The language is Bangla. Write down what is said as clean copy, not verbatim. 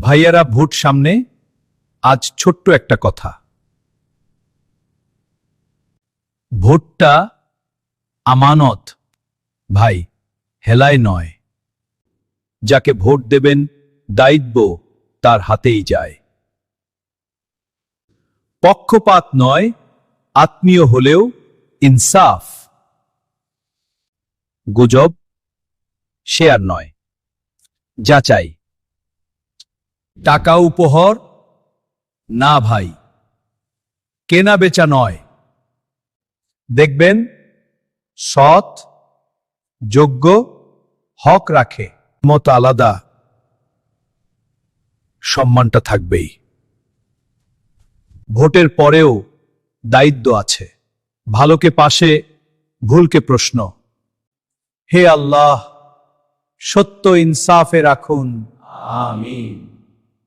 ভাইয়ারা, ভোট সামনে, আজ ছোট্ট একটা কথা। ভোটটা আমানত ভাই, হেলায় নয়। যাকে ভোট দেবেন দায়িত্ব তার হাতেই যায়। পক্ষপাত নয়, আত্মীয় হলেও ইনসাফ। গুজব শেয়ার নয়, যাচাই। টাকা উপহার না ভাই, কেনা বেচা নয়। দেখবেন সৎ, যোগ্য, হক রাখে। মত আলাদা, সম্মানটা থাকবেই। ভোটের পরেও দায়িত্ব আছে। ভালোকে পাশে, ভুলকে প্রশ্ন। হে আল্লাহ, সত্য ইনসাফে রাখুন। আমিন।